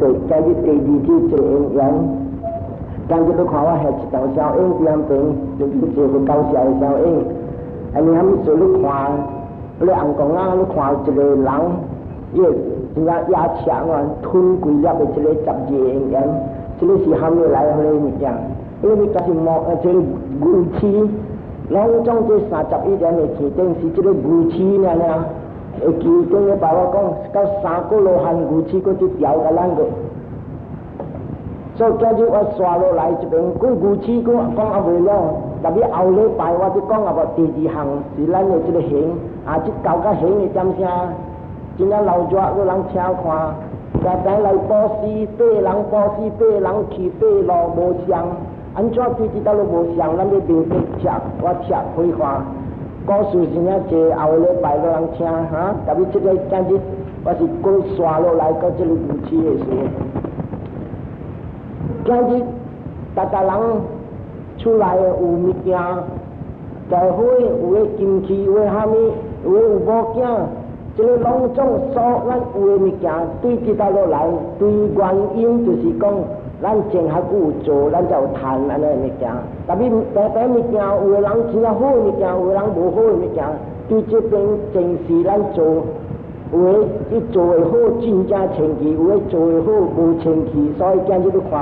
sự cái gì đi thì chơi yang trong cái lúc họ hay chỉ tàu sao em thì em tự được chơi của cao sao em anh em số lúc họ lúc ăn còn ngang lúc họ chơi lắng vậy thì giá chạng là thun quỳ ra để chơi chập gì em chơi gì ham lại hơi một dạng em cái gì mà chơi gù chi long trong chơi sa chập ít này chỉ tên chỉ chơi gù chi này nè kỳ cái bảo con cao sa cô lô hành gù chi có chỉ tiểu cái lăng rồi so cái gì ở xóa lô lại chỉเป็นกู้กูชีกู้conเอาไปแล้วแต่พี่เอาเลยไปว่าที่ก้องเอาไปตีดีหังสีแล้วเนี่ยจะได้เห็นอาจจะเก่าก็เห็นในจำเสียจริงแล้วเราจะก็หลังเช้าขวาแต่แต่เราปอซีเป้หลังปอซีเป้หลังขี่เป้รอโบเชียงอันชอบที่ตลกโบเชียงแล้วไม่เป็นเด็กฉักว่าฉักคุยขวาก็สูสิเนี่ยจะเอาเลยไปก็หลังเช้าฮะแต่พี่จะได้จังจิว่าสิกู้สวาโลไหลก็จะรู้กูชีเอสูcái gì ta lắng出来有物件，在会有金器有哈咪有物件，这个隆重所咱有物件对这道路来，对原因就是讲咱前下有做，咱就谈安尼物件。但是白物件有人真正好物件，有人无好物件，对这边正是咱做。有的一做会好，真正前期；有的做会好，无前期。所以今日你看，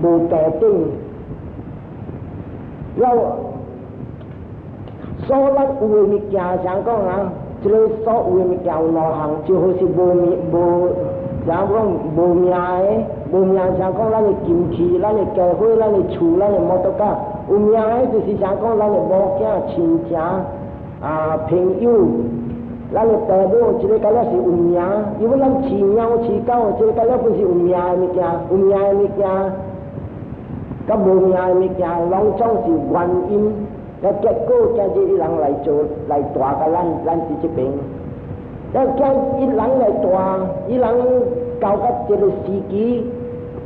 无定定。要所咱有的物件，像讲啊，这个所有的物件有两项，就好是像讲无命的，无命像讲咱的金器、咱的家伙、咱的厝、咱的摩托车；有命的就是像讲咱的某囝、亲情朋友。咱的爸母，这个甲了是有名，因为咱饲猫饲狗，这个甲了不是有名的物件，有名的物件，甲无名的物件，拢总是原因。那结果，今日伊人来做来大甲咱伫这边，那今伊人来大，伊人到甲这个时期，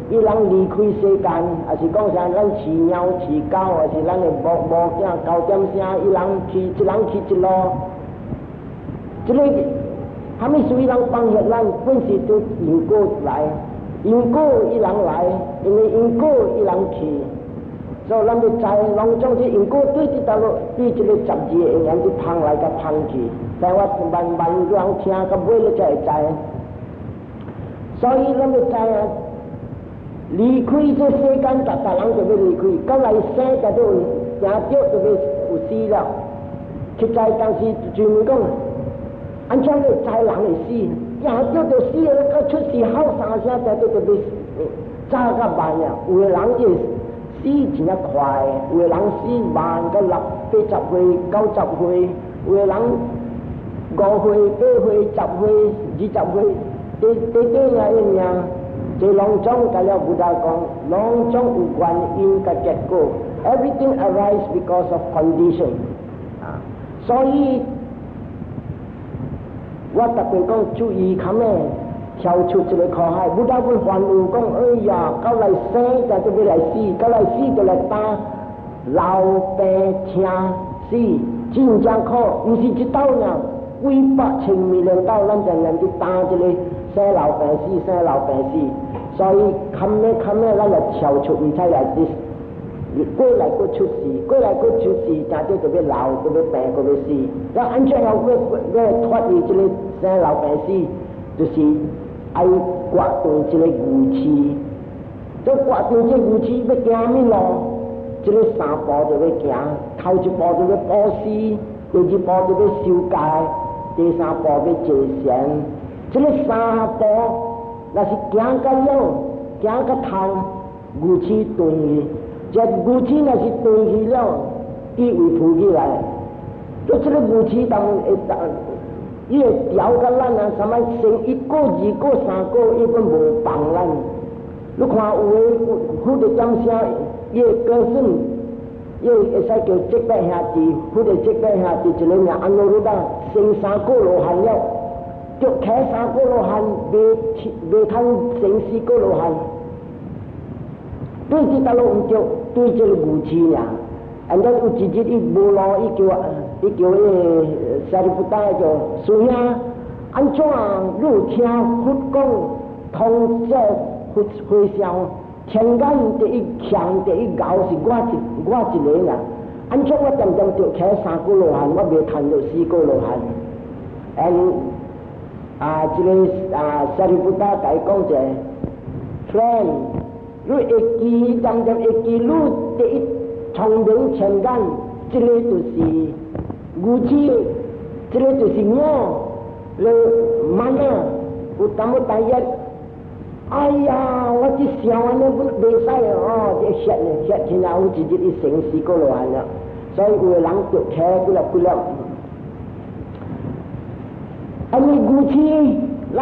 伊人离开世间，还是讲啥？咱饲猫饲狗，还是咱的无囝9点声，伊人去一人去一路。这个还没属于人帮助咱，本是都因果来，因果一人来，因为因果一人去，所以咱就知，拢总是因果对这道路，对这个十字的因缘就碰来甲碰去，但我慢慢让听，甲尾了才会知，所以咱就知啊，离开这世间，逐人就要离开，到来生就都行着就要有死了，去知，但是就讲。安怎你知人会死？也叫做死了，佮出事好3声，才叫做要早甲慢呀。有的人伊死真快，有的人死慢，佮80岁、90岁，有的人5岁、8岁、10岁、20岁，短呀一命。这拢总甲了不大讲，拢总有原因甲结果。Everything arises because of condition。所以。我特别讲注意看咩，跳出这个苦海，不但会烦恼讲，哎呀，到来生就要来死，到来死就来打，老病听死，真正苦，不是一刀呢，几百千米的刀，咱就人去打这个生老病死，生老病死，所以看咩，咱就跳出，唔使来this。过来过出事，过来过出事，真正就要老，就要病，就要死。那安怎样要脱离这个生老病死，就是爱决断这个武器。这决断这武器要行咩路？这个3步就要行，头一步就要布施，第二步就要修戒，第3步要节省。这个3步，那是行到了，行到头，武器断去。这武器那是断去了，伊会浮起来。就这个武器当伊会调甲咱啊，什么先1个、2个、3个，伊根无帮咱。你看有诶，好的讲声，伊会歌声，伊会使叫积德兄弟，好的积德兄弟一个名安罗鲁达，先3个罗汉了，就开3个罗汉，未通先4个罗汉。对这道路唔对，对这个武器呀，人家有一日伊无路，伊叫萨利布达叫孙呀，安怎你有听佛讲，通这回想，天干第一强第一高是我一个人。安怎我常常着起3股落汗，我未谈到4股落汗。这个萨利布达甲伊讲者 ，friend， 你会记常常会记你第一聪明天干，这个就是牛子，这个就是我，你慢啊，有淡薄大一。哎呀，我这想安尼袂使哦，这歇真正有一日一成4股落汗了。所以有的人着起几粒，安尼牛子，咱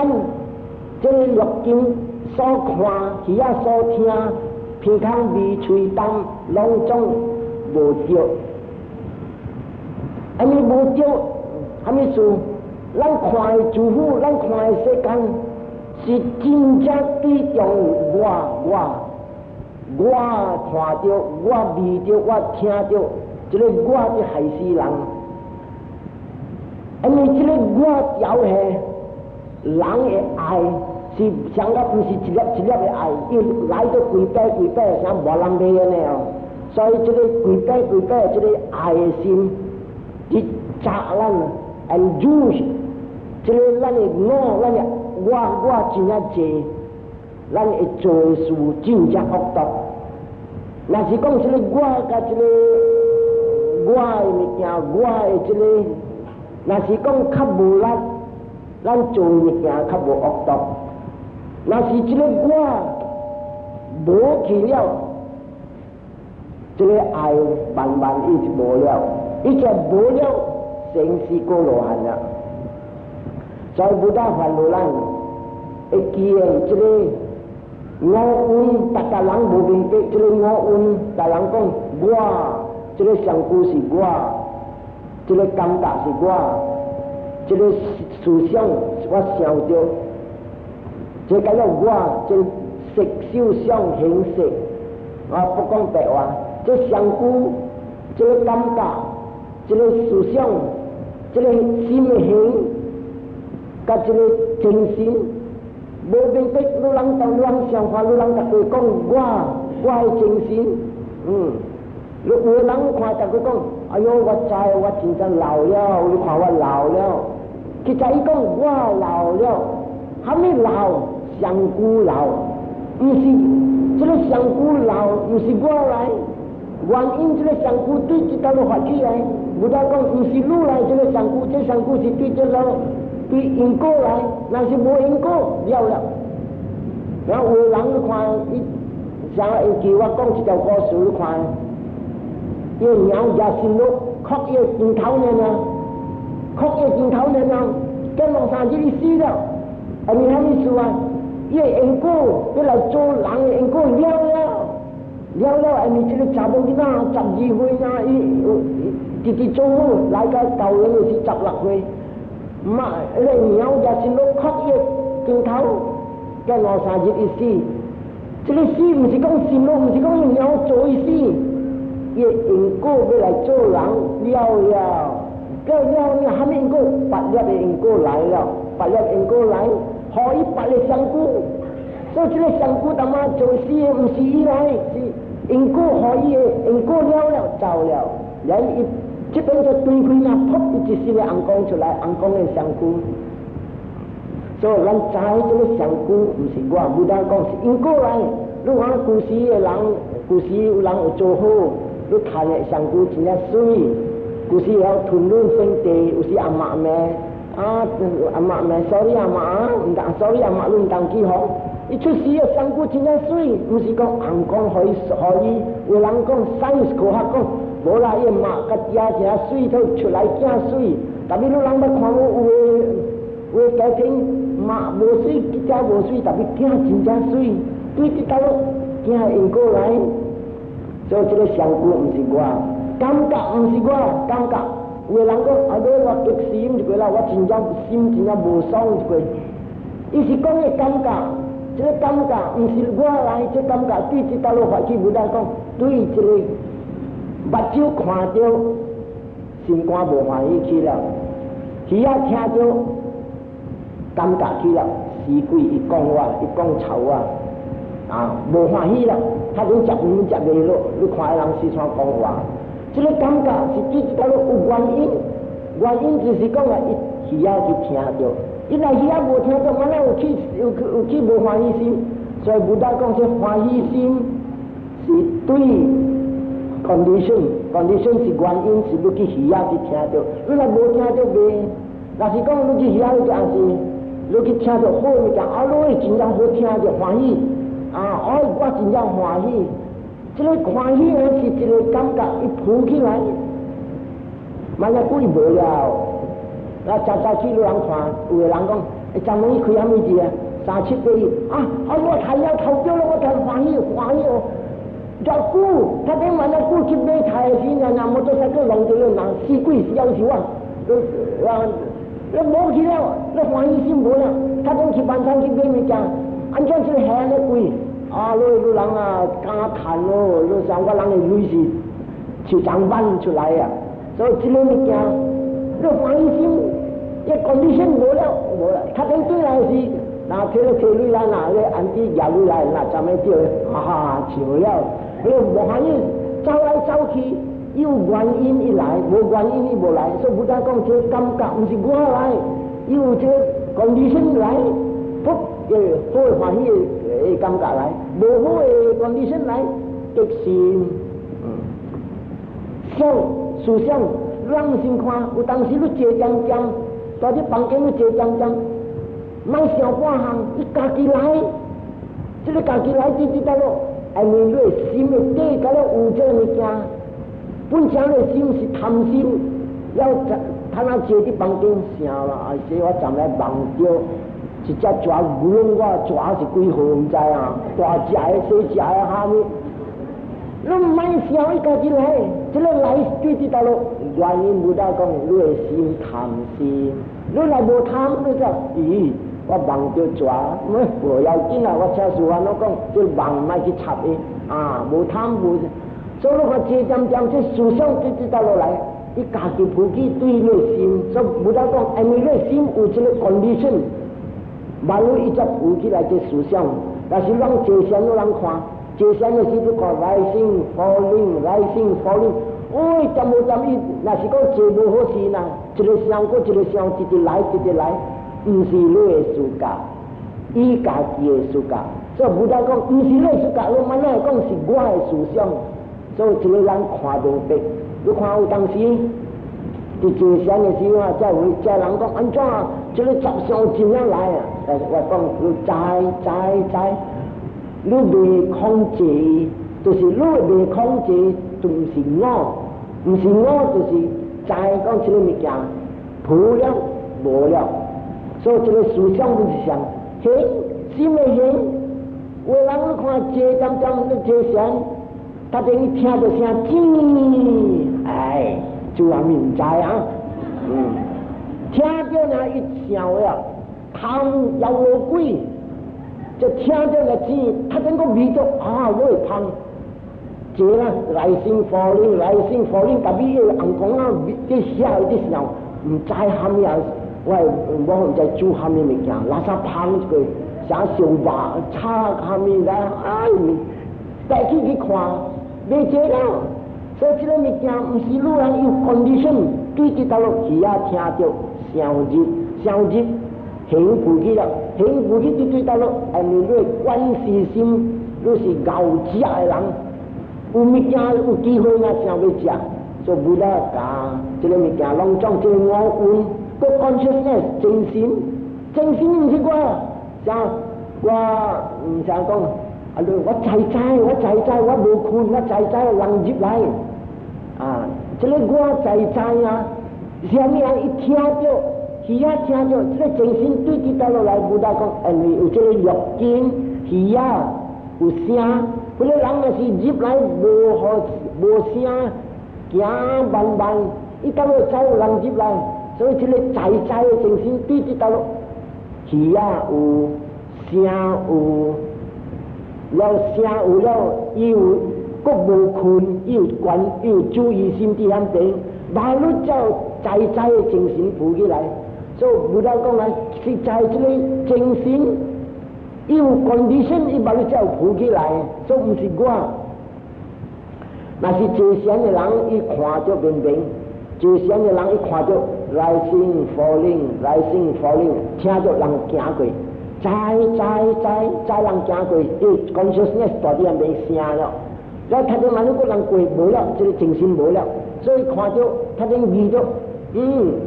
这个肉眼所看，耳仔所听，鼻孔味喙胆，拢总无着。安尼无着，啥物事？咱看的祝福，咱看的世间，是真正对中我看着，我味着，我听着。这个我是害死人，因为这个我调下人的爱是相当不是一粒的爱，因来到几百像无人买安尼哦，所以这个几百这个爱的心，去扎咱 and use 这个咱的咱的我真正济，咱会做的事真正恶毒。若是讲这个我甲这个。我的物件，我的这个，若是讲较无力，咱做物件较无恶毒。若是这个我无去了，这个爱慢慢伊就无了，伊就无了，生死过落汗了。所以不但烦恼咱，会记的这个我运，大家人无明白这个我运，大人讲我。这个想法是我，这个感觉是我，这个思想是我想着，这个我，这色受想行识，不讲白话，这想法，这个感觉，这个思想，这个心行，甲这个精神，无明白，你人想法，你人逐个讲我的精神，有人看大家讲，哎哟，我知我真正老了，你看我老了。其实伊讲我老了，还没老，上古老，不是这个上古老，不是我来，原因这个上古对这条路发起来，不但讲不是你来这个上古，这上古是对这路对因果来，那是无因果了。然后有人看伊，像会记我讲一条故事，你看。因为娘家心路哭叶镜头呢，跟龙山这里死了，你啥意思啊？因为因果，你来做人的因果了，你这个查某囡仔12岁啊，直做母来个教人是16岁，妈，那个娘家心路哭叶镜头，跟龙山这里死，这个死不是讲心路，不是讲娘做伊死。因果要来做人了，你还没因果8粒的因果来了，8粒因果来，可以8粒香菇，所以这个香菇他妈做事不是伊来，是因果可以的，因果了走了，然后这边就对开那噗一丝的红光出来，红光的香菇，所以咱知这个香菇不是我，不但讲是因果来，你看古时的人，古时有人有做好。你看的香菇真正水，有时要吞润生地，有时阿妈咩，sorry 阿妈，唔当 sorry 阿妈，你唔当记好。伊出世的香菇真正水，唔是讲红光可以，有人讲 science 科学讲，无啦，伊妈甲爹只水都出来惊水，但是你人要看有家庭妈无水，爹无水，但是惊真正水，对这道惊因果来。所以这个香菇不是我，感觉不是我，感觉有人讲，我激死就过啦，我真正心真正无爽就过。伊是讲的感觉，这个感觉不是我来，这感觉对这道路发起不但讲，对这个目睭看到，心肝无欢喜去了，耳仔听到，感觉去了，死鬼伊讲我，伊讲吵我，无欢喜啦，他拢食唔食袂落，你看人四川讲话，这个感觉是对这个有原因，原因就是讲啊，伊耳仔去听着，伊若耳仔无听着，完了有去无欢喜心，所以不但讲这欢喜心是对。condition 是原因，是要去耳仔去听着，你若无听着袂，若是讲你去耳仔就也是，你去听着好物件，你真正好听着欢喜，我真正欢喜，这个欢喜呢是一个感觉，伊浮起来，万一鬼无了，早去有人看，有个人讲，昨晡伊开啥物事啊？3、7个亿我睇了头掉了，我睇欢喜哦。叫股，他等晚上股去买菜的时候，那摩托车个弄到了人死鬼是要求啊，无去了，那欢喜心无了，他等去饭场去买物件，安怎这个闲的贵？你人敢谈咯，你上个人的累是去上班出来呀，所以这个物件，你欢喜心一condition无了，他等对来是。那摕了摕水来，那个安迪摇水来，那怎么叫？笑了。你无欢喜走来走去，有原因一来，无原因伊无来，所以不但讲这感觉，唔是我来，有这condition来，好欢喜的感觉来，无好的condition来，激心。思想，人先看，有当时你坐点点，在这房间你坐点点。莫想半项，你家己来，这个家己来，你知道咯？因为你的心的底，甲了有这个物件，本身的心是贪心，要他那坐伫房间啥啦？所以我站来望着一只抓牛，我抓是几号唔知大只的、小只的虾米？你唔莫想，你家己来，这个来对知道咯？原因不大讲，你的心贪心，你来无贪，你就我望着抓，无要紧啦。我车事安怎讲，这望莫去插伊，无贪无。所以我坐点点，这思想就知道落来，伊家己自己对你心，所以无得讲，因为你心有这个 condition， 万一伊才浮起来这思想。但是咱坐山有人看，坐山的时就讲 rising falling， 站无站伊，若是讲坐无好势呐，一个上过一个上，直直来。唔是你的事家，伊家己的事家，所以不但讲唔是你的事家，我慢慢讲是我的思想，所以这个人看明白。你看有当时伫坐山的时候才有人讲安怎这个杂相怎样来但是我讲你知，你未控制，就是你未控制，就唔是我，就是知讲这个物件，破了无了。所以这个思想就是想，心的行，有人你看坐站你坐山，他等于听到声就还唔知听到那一声了，汤要有鬼，就听到那声，他等个味道我会胖，坐啦，rising falling，特别有红光这下这声，唔知喊咩。我唔知煮虾米物件，垃圾胖一个，啥烧肉、炒虾米啦，带去看，未知了。所以这个物件唔是路人有 condition， 对这道路耳仔听到上日幸福去了，幸福去对道路，因为你关系心，你是咬食的人，有物件有机会啊，想要食，所以为了讲这个物件拢讲这个我运。个 consciousness 真心唔是我，我唔想讲，我知，我无困，我知人入来，这个我知什么人一听到，耳仔听到，这个真心对佢到落来，不但讲，因为有这个肉筋，耳仔有声，嗰个人若是入来无声，行慢，伊到落走人入来。所以这个在的精神对得到，耳仔有声有了，伊有国无困，伊有注意心伫遐边，马路照在的精神浮起来，所以不到讲啊，是在这个精神有 condition， 伊把你才有浮起来，所以不是我。那是坐禅的人，伊看到明明；坐禅的人，伊看到rising falling，听到人行过，在人行过，伊 consciousness 大啲人没声了。然后他就慢慢个人过无了，这个精神无了，所以看到他就遇到，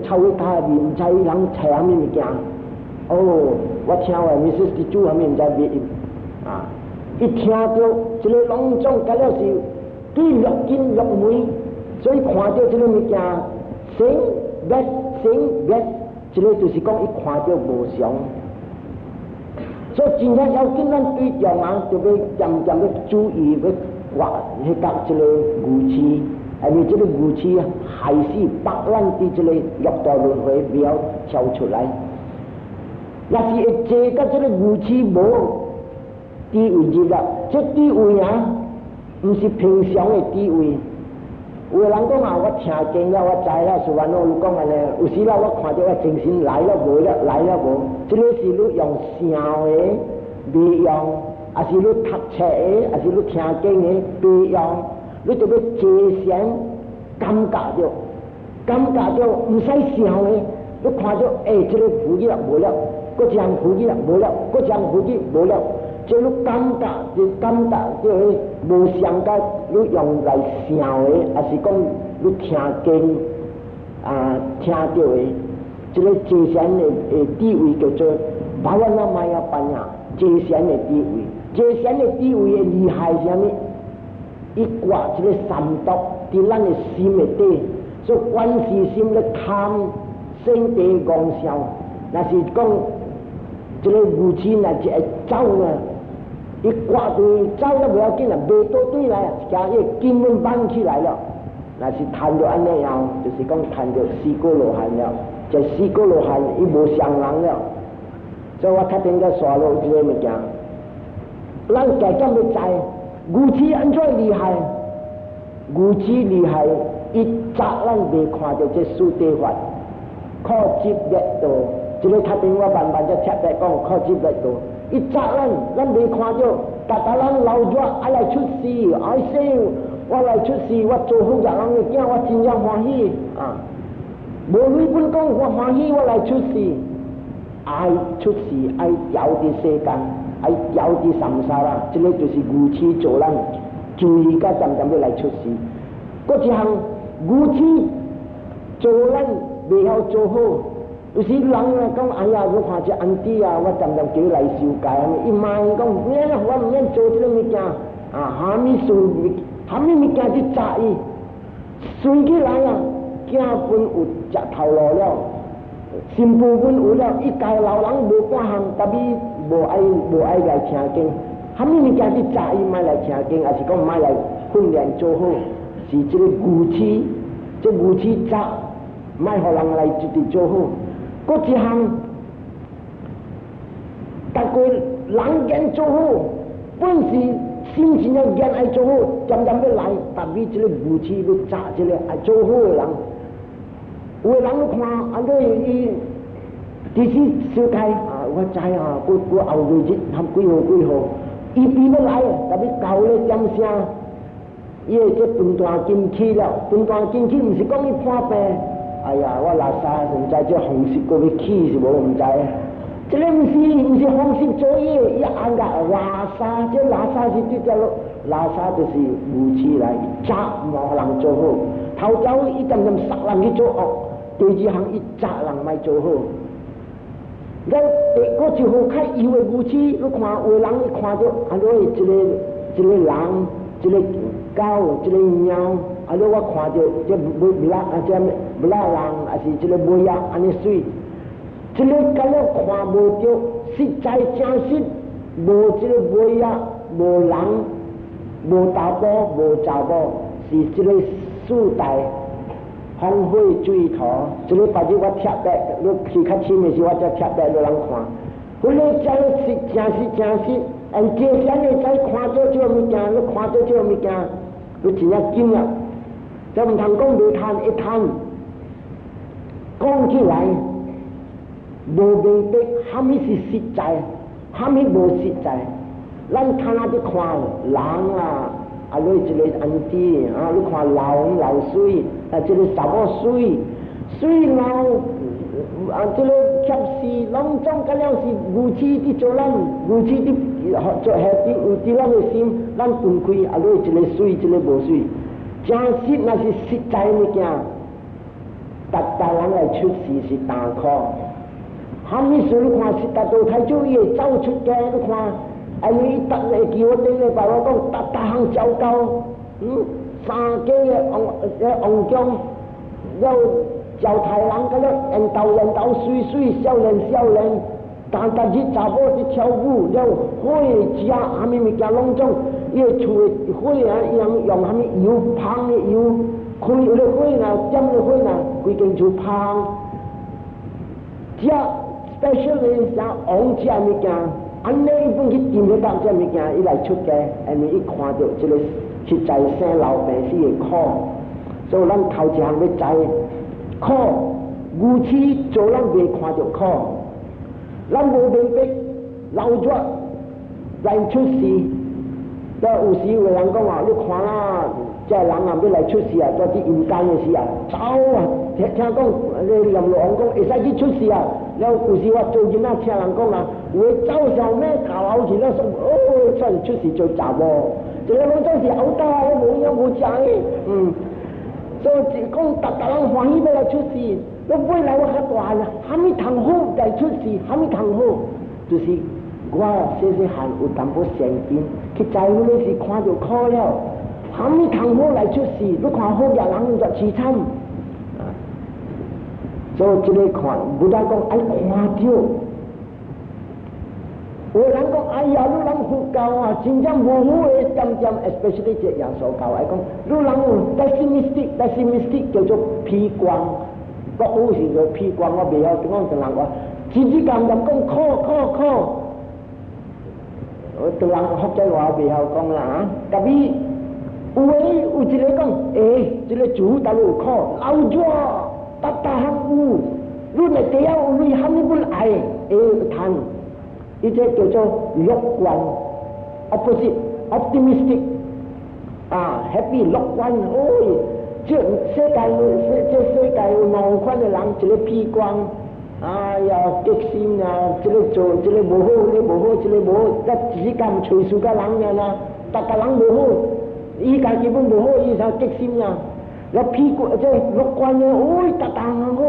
臭的家面唔知人吃啥物物件。哦，我听话 Mrs. 的主下面唔知咩啊，一听到这个隆重，甲了是对落筋落梅，所以看到这个物件，醒别，这个就是讲伊看到无常。所以真正要紧，咱对象啊，就要渐渐要注意要。或迄甲即个牛痴，因为即个牛痴害死百万的即个六道轮回不要跳出来。若是会坐甲即个牛痴无地位入啦，这地位啊，毋是平常的地位。有个人讲啊，我听经了，我知啦，是话我讲安尼，有时啦，我看到我精神来了无了，来了无，即个是你用想的，未用。还是你读册的，还是你听经的，不用，你就要坐禅，感觉到唔使想的，你看到这个浮起来无了，嗰只人浮起来无了，嗰只人浮起无了，即你感觉就是无相干，你用来想的，还是讲你听经听到的，这个坐禅的地位叫做巴瓦那玛呀班呀，坐禅的地位。坐禅的地位的厉害是啥物？伊挂这个三毒伫咱的心的底，所以观世心咧贪生地妄想。那是讲这个牛痴若一会走呢，伊挂对走了不要紧啦，袂倒对来，加伊根本绑起来了。那是谈到安尼样，就是讲谈到四果罗汉了，这四果罗汉伊无相人了。所以我确定个刷落这个物件。咱家长要知，牛痴安怎厉害？牛痴厉害，伊扎咱未看到这四谛法，靠执灭道。这个确定我慢慢才切白讲，靠执灭道。伊扎咱未看到，但咱老弱爱来出世，爱死我来出世，我做好人的囝，我真正欢喜啊！无你本讲我欢喜，我来出世，爱出世，爱调伫世间。爱调伫三沙啦，这个就是牛痴做咱注意甲渐渐要来出事。嗰一项牛痴做咱未晓做好，有时人啊讲哎呀，我看这安弟啊，我渐渐叫伊来受戒，伊骂讲免啦，我唔免做这个物件啊，虾米事物件去扎伊，随起来啊，囝本有食头路了，新妇本有了，伊家老人无半项，特别。无爱来听经，虾米物件去扎伊，买来听经，还是讲买来训练做好，是这个牛痴，这牛痴扎，买互人来一直做好。嗰一项，逐个人言做好，本是心情要言爱做好，渐渐要来，特别这个牛痴要扎这个爱做好的人，有的人看，安尼伊。第四小开啊，我知啊，过后日子含几号，伊比要来，特别教咧点声，伊个这分段进去了，分段进去毋是讲伊破病，哎呀，我垃圾唔知这风湿过要起是无唔知，这个毋是风湿作业，伊按个垃圾，这垃圾是对只咯，垃圾就是牛痴来，扎无人做好，头早伊渐渐杀人去做恶，第二项伊扎人咪做好。咱第一号较以为牛痴，你看有人看到安尼一个人，一个狗，一个猫，安尼我看到这不拉啊，这不拉人，还是这个尾仔安尼水，这个敢了看无着，实在真实，无这个尾仔，无人，无查甫，无查某，是这个四代。风火水土，这个把这我贴白，你去较深的时候，我才贴白让人看。迄个真是真实，按这些你再看到这个物件，你看到这个物件，你真正紧了。就唔通讲你贪一贪，讲起来，无明白，虾米是实在，虾米无实在。咱看下啲看人啊，啊，你一个安迪啊，你看老水，啊，一个什么水，水老啊，这个恰是拢总个了是无知的做人，无知的做下啲有啲咱嘅心，咱分开啊，你一个水，一个无水，真实那是实在物件，大人来出事是大可。虾米事你看是达到太祖爷走出街，你看。哎，你特嚟叫我哋嚟白我講，大行走夠，三幾嘅紅將，又就太人嗰啲人鬥水，少年，但是查某啲跳舞，又火食下面物件攏種，伊個厝嘅火啊，用下面油香嘅油，開嗰啲火呐，點嘅火呐，規間厝香，食 special 嘅像紅食物件。安尼伊本去掂咗當隻物件，伊來出街，下面伊看到即個實在生老病死嘅苦，所以咱頭一項要知苦，無知做人未看到苦，咱無明白老咗來出事，有時有人講話，你看啦，即係人啊要來出事啊，做啲陰間嘅事啊，走啊！聽講你林老王講會使去出事啊，然後有時我做囡仔聽人講啊。會走上咩頭好似咧，出嚟出事最雜喎！仲有講當時好多啊，冇嘢冇仔，所以講特人歡喜俾佢出事，你唔會嚟我嚇大啦，蝦米堂好就出事，蝦米堂好，就是我細漢有淡薄成見，佢在乎你是看到苦了，蝦米堂好嚟出事，你看好嘅人就凄慘，所以這個看，不但講愛看到。有人講，哎呀，你人佛教啊，真正無好嘅點 ，especially 隻耶穌教嚟講，你人pessimistic 叫做偏光，國語是叫偏光，我未曉講同人話，自己咁講苦，我同人福建話未曉講啦嚇，特別有一個講，這個主大陸有苦，老咗，大行有，你嚟地下有你喊你本愛，談。呢隻叫做樂觀 ，opposite optimistic， happy 樂觀，即世界有兩款嘅人，一個悲觀，又激心啊，一個做一個無好，一個無好，一個無好，一自己咁隨數嘅人啊，大家人無好，依家基本無好，依就激心啊，有悲觀即係樂觀嘅，大好，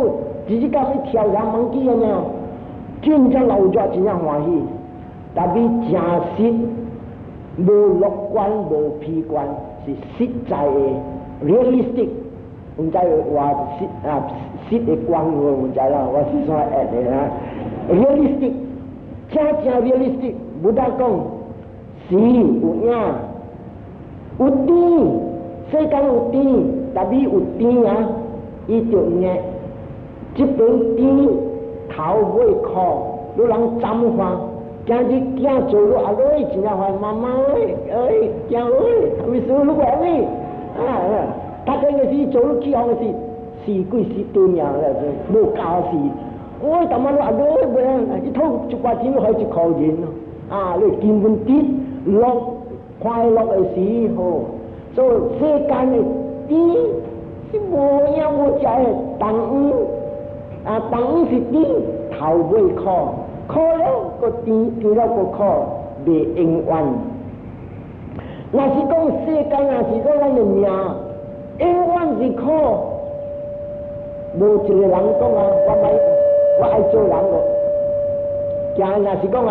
自己咁去跳下猛機嘅呢。真正老咗真正歡喜，但係真實無樂觀無悲觀是實在嘅 realistic， 唔知話實嘅觀我唔知啦，我是所謂嘅啦 realistic， 真 realistic， 不但講是有影有天，世界有天，但係有天啊，伊就硬，這邊天。頭尾靠，你人針法，今日驚做咗阿女，真係話媽媽驚係咪數你話你？大家嘅事做咗幾項嘅事，事歸事對樣啦，冇教事。我咁樣阿女，一套就把錢開始靠人咯，你見本啲樂快樂嘅時候，所以世間嘅啲是冇嘢冇ใจ等。等是啲頭尾靠了個啲了個靠未永遠。若是講世界，若是講咱嘅命，永遠是靠。無一個人講啊，我愛做人個。今若是講啊，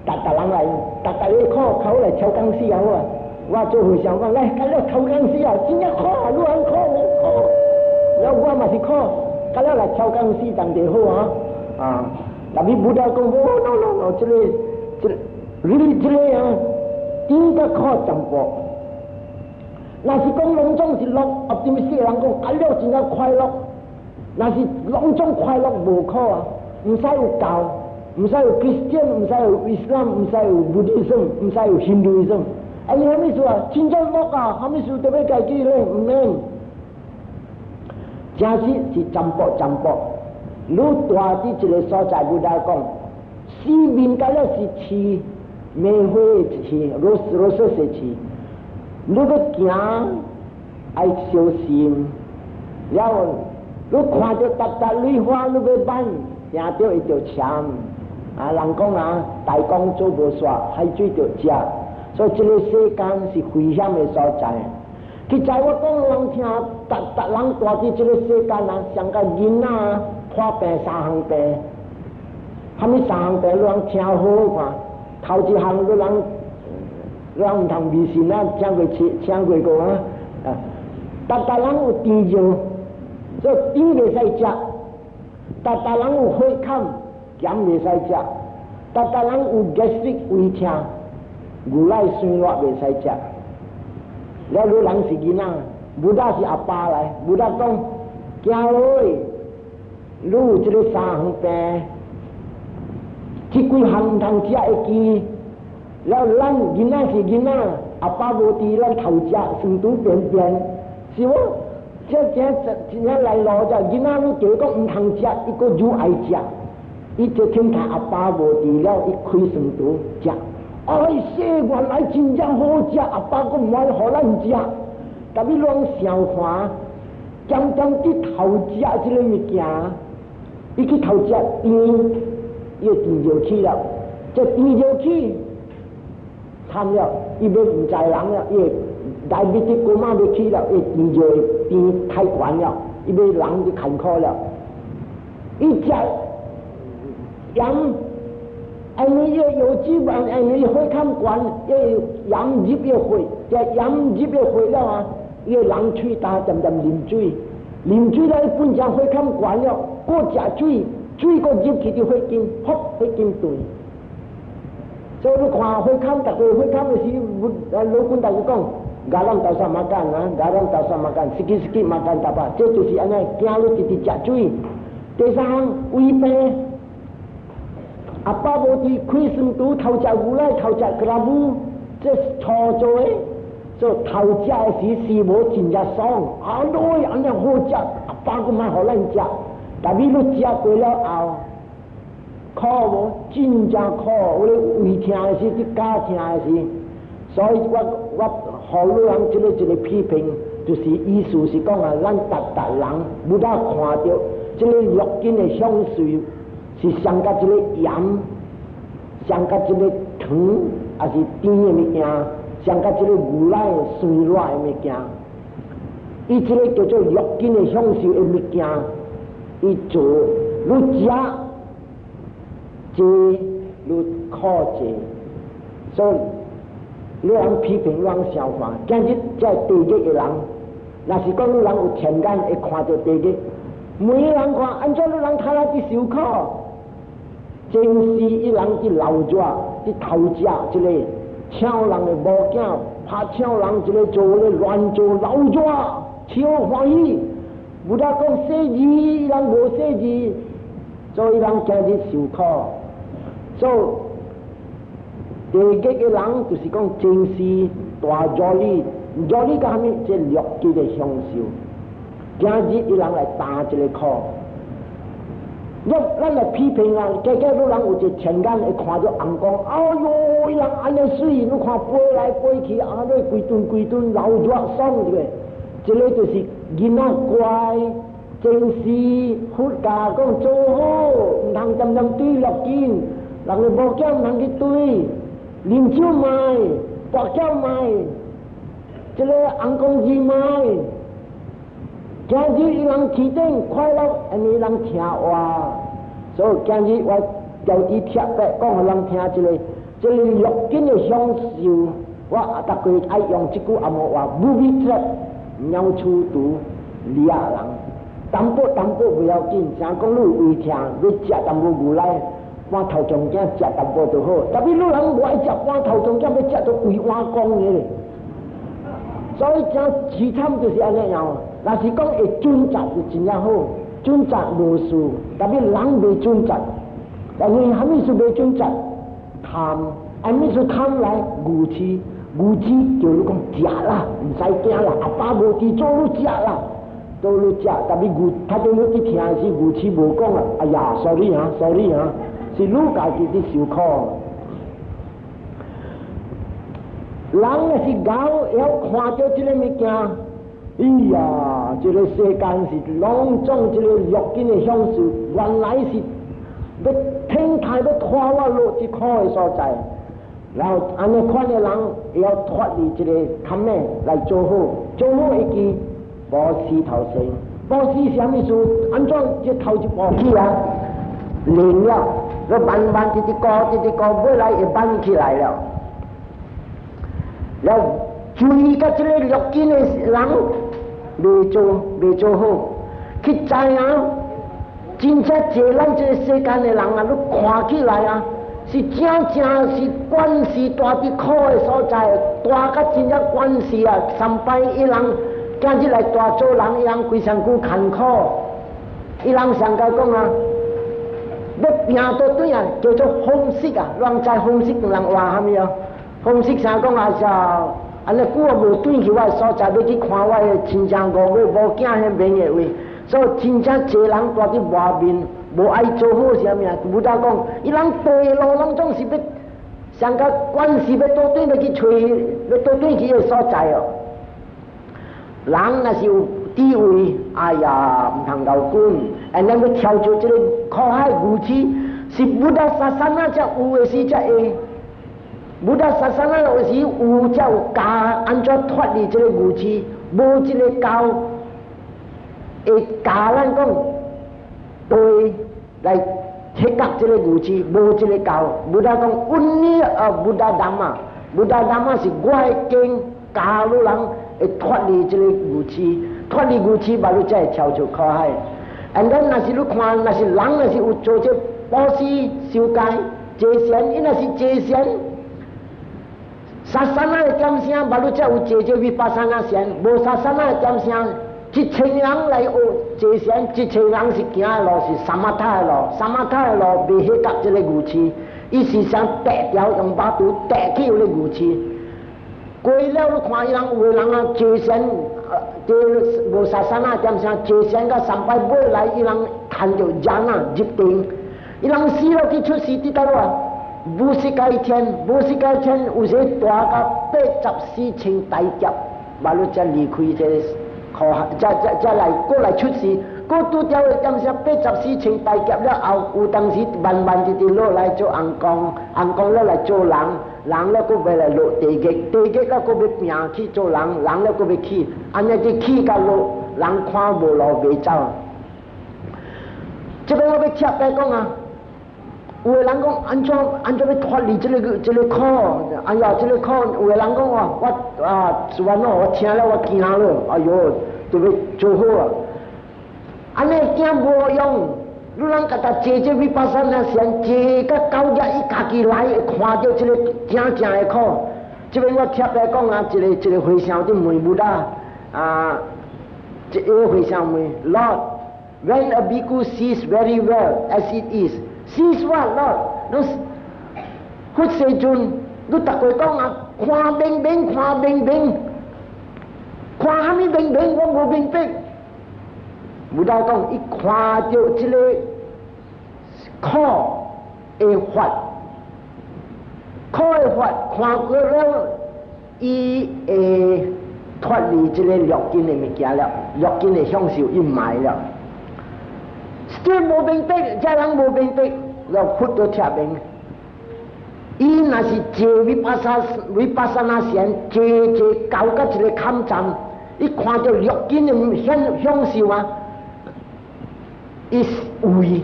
大人來，大你靠嚟抽鋼絲好啊！我做會想講，嚟，今日抽鋼絲啊，真係靠，你人靠我靠，然後我嘛是靠。咁樣嚟抽鋼絲當地好特別不得講no，這樣應該靠進步。若是講攏總是樂optimistic嘅人講，咁樣真係快樂。若是攏總快樂無靠唔使有教，唔使有 Christian， 唔使有 Islam， 唔使有 Buddhism， 唔使有 Hinduism。你係咪說真正樂係咪說特別解決咧？唔明。真實是進步，愈大伫一个所在，不来讲，生命该了是刺，玫瑰的刺，罗色是刺，愈个行爱小心，了后愈看到达达蕊花愈要慢，听到伊就呛。啊，人讲啊，大江做无煞，海水就食，所以这个世间是危险的所在。其在我讲人听，达人大伫这个世间啊，像个囡仔破病3项病，啥物3项病，人听好看。头一项人唔通迷信啊，请过个啊，达人有甜药，所以甜袂使食，达人有血坎。咸袂使食，达人有gastric胃痛，牛奶酸辣袂使食。了你人是囡仔，不但是阿爸来，不但讲，囝儿，你有这个3项病，这几项唔通食会记。了咱囡仔是囡仔，阿爸无伫咱头食，身拄便便，是无？这来路者，囡仔你就讲唔通食，伊个愈爱食。伊就听看阿爸无伫了，伊开肠肚食。哎，原来真正好食，阿爸佫唔爱互咱食。但你拢想看，渐渐去偷食这个物件，伊去偷食甜，伊就甜就起了，这甜就起，惨了，伊要唔知人了，伊大鼻的姑妈要起了，伊甜就甜太悬了，伊要人就坎坷了，伊食。盐，你要有脂肪，你血坎悬，要盐入要血，这盐入要血了啊，要人嘴大渐渐啉水，啉水了，本身血坎悬了，过食水，水过入去就血筋，血筋断。所以你看血坎，大家血坎的时，老官大家讲，garam tak usah makan啊，garam tak usah makan， sikit-sikit makan tak apa，这就是安尼，惊你直直食水。第三，胃病。阿爸无伫开肠肚，偷食牛奶，偷食格拉姆，这是错做诶。所以偷食诶时无真正爽，对，安尼好食，阿爸佫莫互咱食。但你食过了后，苦无？真正苦，有咧胃痛诶时，伫脚痛诶时，所以我互你人一个批评，就是意思是讲啊，咱达人不但看到这个肉筋诶香水。是上甲一个盐，上甲一个糖，还是甜的物件，上甲一个牛奶酸辣的物件。伊这个叫做肉筋的享受的物件，伊做愈食济愈苦济，所以你人批评，人消化。今日在地狱的人，若是讲你人有天眼会看到地狱，每个人看，安怎你人睇来去受苦？正是一人去流热，去偷食一个抢人的无囝，怕抢人一个做咧乱做流热，超欢喜。不但讲写字，人无写字，所以人今日受苦。所以地狱的人就是讲正是大热力，热力甲虾米？这肉体的享受。今日一人来担一个苦。咱来批评啊，家家都人有一天眼会看到红光，哎哟，伊人安尼水，你看飞来飞去，安尼规顿流热爽一个，这个就是囡仔乖，正是佛家讲做好，唔通渐渐对落紧，人哋无叫唔通去对，啉酒卖，白酒卖，这个红光子卖。今日伊人天顶快乐，安尼人听话，所以今日我调伊贴白讲互人听这个肉筋的享受，我大概爱用这句阿摩话，不必吃鸟出毒厉人，淡薄不要紧，像讲你有胃痛，你食淡薄牛奶，碗头中间食淡薄就好，但是你人无爱食碗头中间，要食到胃碗光的。所以讲其他就是安尼样。若是讲会准则就真正好，准则无事，但是人未准则，但是虾米是未准则？贪，虾米是贪来愚痴，愚痴就你讲食啦，唔使惊啦，阿爸无伫做你食啦，都你食，但是牛他都你去听是牛饲无讲啊，哎呀，sorry 啊，sorry 啊，是你家己伫受苦。人若是狗，要看到这个物件，哎呀，这个世间是拢总这个肉紧的享受，原来是要天台要拖我落这苦的所在。然后安尼款的人要脱离这个坎呢来做好，做好一支无丝头绳，无丝什么事？安怎这头一步起啊？练了，那慢慢一直高，未来会慢起来了。要注意到这个肉紧的人，未做好，去知影，真正这咱这个世间的人啊，你看起来啊。是真是关系大的苦的所在，大甲真正关系啊！三拜一人今日来大做人，伊人规身躯艰苦，伊人上甲讲啊，要拼到对啊，叫做风湿啊！人知风湿人话虾米啊？风湿啥讲啊？啥？安尼久啊无转去我的所在，要去看我的亲情五母无囝迄面的位，所以真正济人大伫外面。无爱做好啥物啊？武大讲，伊人地路拢总是要上个关系要倒转要去找，要倒转去个所在哦。人若是有智慧，哎呀，唔通流滚，哎，咱要跳出这个苦海牛齿，是武大沙山啊，才有的时才会。武大沙山啊，有时有才有教安怎脱离这个牛齿，无这个教会教咱讲。对，来切割这个牛齿，无这个教。武大讲，温尼武大达嘛，武大达嘛是我的经教路人会脱离这个牛齿，脱离牛齿，嘛你才会跳出苦海。and then 若是你看，若是人若是有做这布施、修戒、节贤，伊若是节贤，沙山啊的点声，嘛你才有节这维巴山啊贤，无沙山啊的点声。1000人来学节贤，1000人是行的路是三马塔的路，三马塔的路未迄甲这个牛齿，伊是想拔掉用把刀拔去有个牛齿。过了你看伊人有的人啊，节贤这无沙山啊点声，节贤甲300尾来，伊人看着人啊入定，伊人死了去出世伫倒啊，无世界天，无世界天有些大到84,000大劫，嘛你才离开这个。再来过来出世，过拄掉的点声84,000大劫了后，有当时慢慢一直落来做红光，红光了来做人，人了佫要来落地狱，地狱了佫要拼去做人，人了佫要起，安尼就起到落，人看无路袂走。这个我要拆白讲啊，有的人讲安怎要脱离这个苦，哎呀，这个苦，有的人讲我是完咯，我听了我惊了，哎哟，就要做好啊。安尼惊无用，你人甲他坐这维巴山那先坐到9日，伊家己来看到这个正的苦。这边我贴来讲啊，一个和尚伫问武大这个和尚问 Lord。When a bhikkhu sees very well as it is, sees what, Lord? 你佛世尊，你逐个讲啊，看明明，看明明，看啥物明明？我无明白。武大讲，伊看到这个苦的法，苦的法看过了，伊会脱离这个肉紧的物件了，肉紧的享受伊买了。这无明白，这人无明白，就佛都贴明。伊若是坐维巴萨那仙，坐到到一个坎站，伊看到肉紧的享受啊，伊为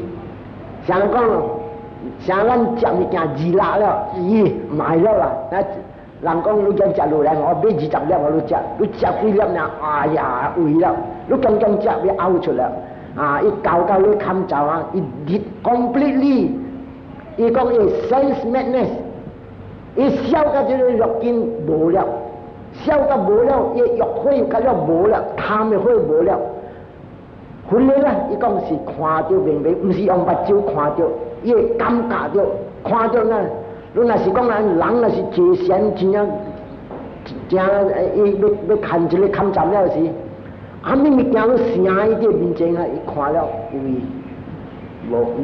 像讲，像咱食物件2辣了，伊买了啦。人讲你今食落来，我买20粒我都食，你食几粒呢？哎呀，为了你刚刚食要呕出来。伊搞到你看走啊！伊 completely， 伊讲伊 sense madness， 伊烧到这个肉筋无了，烧到无了，伊肉火又搞了无了，贪的火无了。后来啦，伊讲是看到明明，不是用目睭看到，伊会感觉到，看到呢。你若是讲人若是坐仙，真伊要看这个看站了时。啊，物件都成伊伫面前啊，伊看了为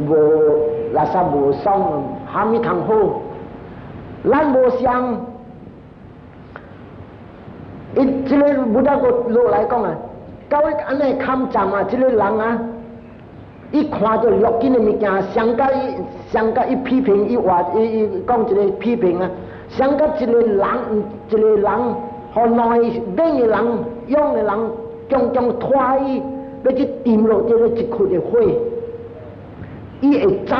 无垃圾无爽，虾米通好？咱无相，伊即个不达个落来讲啊，到伊安尼看站啊，即个人啊，伊看到肉紧的物件，上甲伊批评，伊话伊讲一个批评啊，上甲一个人，互内冷的人、勇的人，将拖伊要去掂落这个一窟的火，伊会走，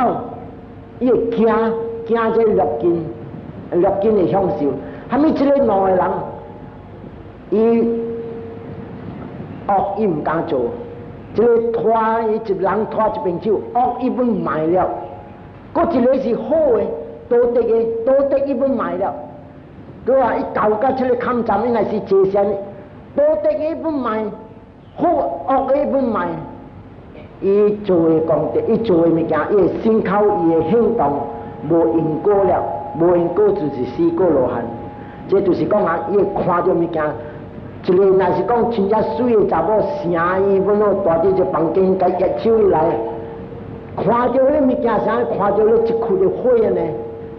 伊会惊这个肉紧的享受。还没这个内的人，伊恶伊唔敢做。这个拖伊一人拖一边手，恶伊本卖了；，搁一个是好的，道德伊本卖了。佢话伊搞到这个抗战应该是界限，道德伊本卖，好恶伊本卖。伊做的功德，伊做的物件，伊的心口，伊的行动，无因果了，无因果就是死果罗汉。这就是讲啊，伊会看到物件。一个若是讲真正水的查某，成伊本来大伫一房间，甲约手伊来，看到迄物件啥，看到迄一窟的火呢，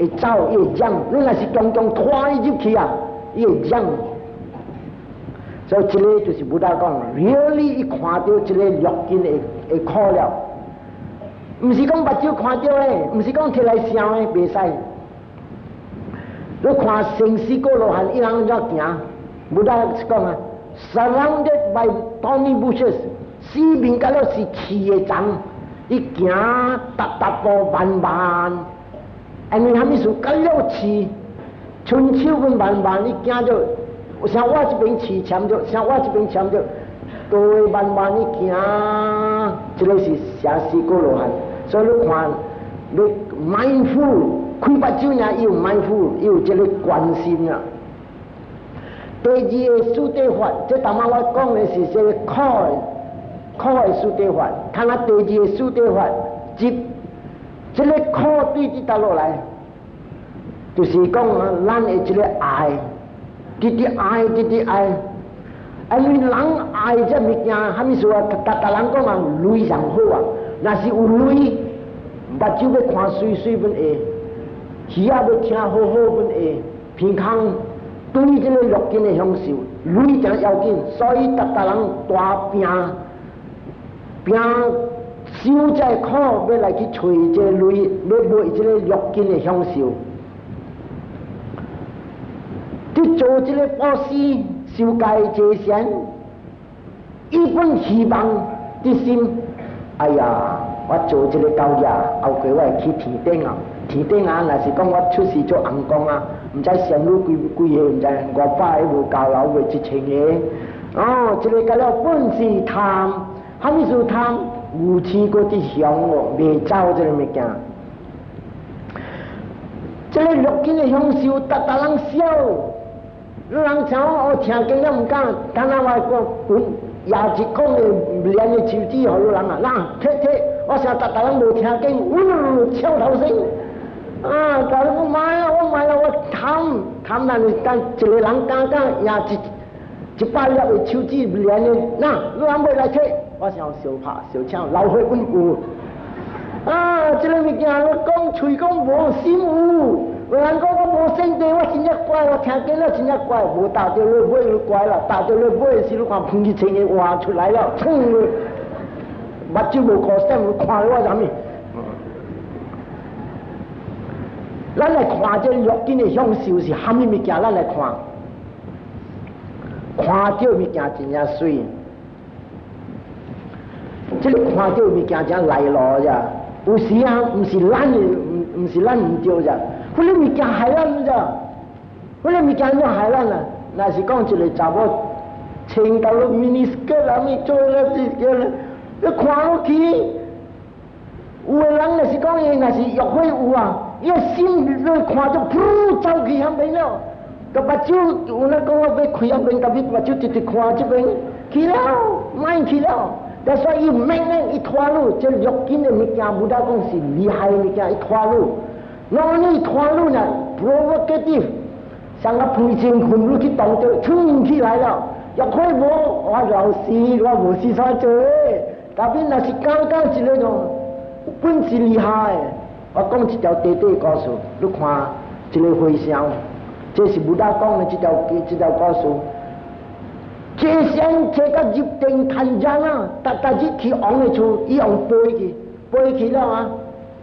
会走，伊会嚷。你若是强拖伊入去啊，伊会嚷。所以这个就是不大讲，really伊看到这个肉筋会苦了，唔是讲目睭看到诶，唔是讲摕来烧诶，袂使。你看生死果罗汉，伊人怎行？不大讲啊 ，surrounded by thorny bushes， 四面甲了是刺的丛，伊行踏步慢慢，因为虾米事甲了刺，春秋分慢慢，伊行着，像我这边刺签着，像我这边签着，都会慢慢伊行，这个是写死果罗汉，所以你看，你 mindful， 开目睭呢，伊有 mindful， 伊有这个关心啊。第二个四谛法，这头晚我讲的是这个苦的四谛法。看下第二个四谛法，这个苦对伫倒落来，就是讲咱的这个爱，直爱。因为人爱这物件，虾米事啊？大人讲啊，泪上好啊。若是有泪，目睭要看水本会，耳仔要听好本会，鼻孔。对这个肉筋的享受，泪真要紧，所以大人大拼受这苦，要来去找这泪，要买这个肉筋的享受。去做这个布施，受戒节贤，一本希望的心。哎呀，我做这个交易，后过我会去天顶啊！天顶啊，若是讲我出世做红工啊，唔知上路几个，唔知500个无交流为1000个。哦，这个甲了本是贪，虾米是贪？无痴个伫想哦，未走这个物件。这个肉筋的享受，大人笑，人像我听经了唔敢，敢若我讲也是讲的连的手指互人啊，嗱，我想大人无听经，笑头声。啊！但是我买了，我贪但是但一个人刚也一百粒的手指连的，那你人买来摕，我想小拍小抢，老血本有。啊！这个物件我讲嘴讲无心有，有人讲我无心地，我真正乖，我听见了真正乖，无打到你买就乖了，打到你买的时候，看喷一千个话出来了，冲了，目睭无靠闪，看我啥物？咱来看这肉筋的享受是虾米物件？咱来看，看到物件真正水。这个看到物件真来咯呀！有时啊，唔是咱唔对咋？迄个物件害咱咋？迄个物件怎害咱啊？若是讲一个查某穿到了 miniskirt 啊，咪做了这个了，你看落去，有的人若是讲伊若是欲火有啊。伊个心你看到噗走去遐边了，个目睭有人讲我要开遐边，甲你目睭直看这边去了，卖去了。但所以伊命令伊拖路，这肉筋的物件，不大讲是厉害的物件，伊拖路。那么你拖路呢 ，provocative，像个喷钱混入去当着冲起来了，要开无我老师我无是啥做诶，特别那是刚刚一个种本事厉害，我讲一条短短故事，你看一个回想，这是武大讲的这条故事。这先这个入定看人啊，大日去王的厝，伊用背去了啊，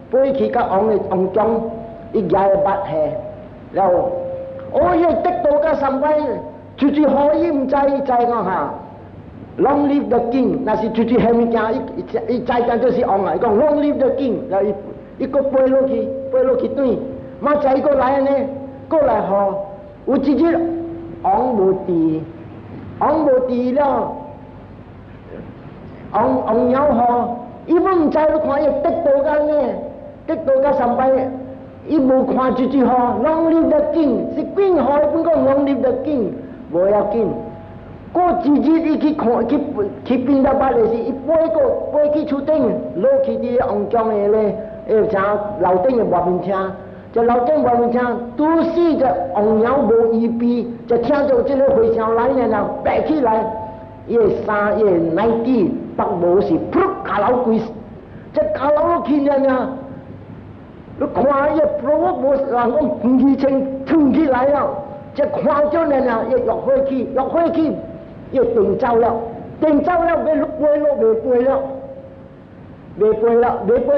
背去甲王中，伊举个拔下，然后我亦得到个三位，最可以唔知我哈。Long live the king， 那是最下面讲，伊再讲就是王啊，伊讲 Long live the king， 然后伊个背落去对，马仔过来呢，过来吼，有一日王无伫。王无伫了，王鸟吼，伊本唔知你看伊得到个呢，得到个三百，伊无看一句吼，Long live the king， 是边号伊本讲 Long live the king， 无要紧。过一日伊去看去边搭捌的是，伊飞去厝顶，落去伫王江的咧，啥楼顶的外面听。这楼顶外面听，都是这王鸟无预备，就听到这个回响来呢，爬起来，伊衫伊奶底北无是，噗卡老鬼，这卡老去呢，你看伊噗无人讲空气清冲起来了，这看着呢，伊跃回去，伊定走了，未背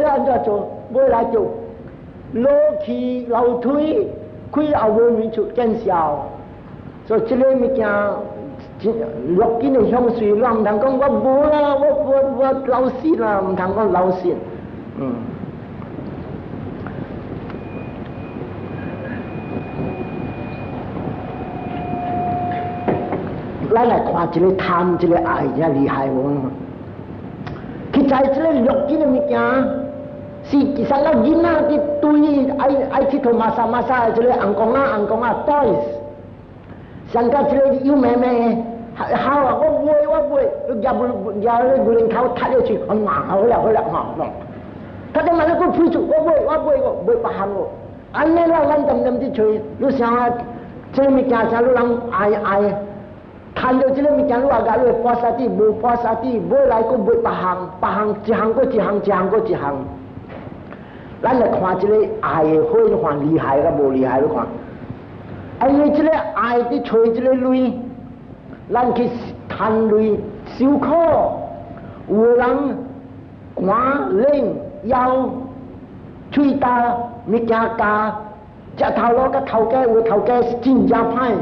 了，安怎做？背来做。落去楼梯，开后门出见笑，所以这个物件，落紧的香水，我唔通讲我无啦，我老实啦，唔通讲老实，咱来看这个贪，这个爱，真厉害无？去在这个落紧的物件。是其实咱囡仔伫对爱去佗马莎的这个红公啊 ，toys， 上加这个幼妹妹，好啊，我买，夹咧牛头踢落去，好了哈，他就问你个推出，我买别项哦，安尼啦，咱点去吹，你想啊，这个物件啥你人爱，看到这个物件你话甲你花沙底，无花沙底，买来个买别项一项过一项。咱来看这个爱的火，你看厉害啦，无厉害？你看，因为这个爱的找这个泪，咱去贪泪受苦，有人寒冷腰嘴大物件加，食头路甲头家，有头家是真正歹，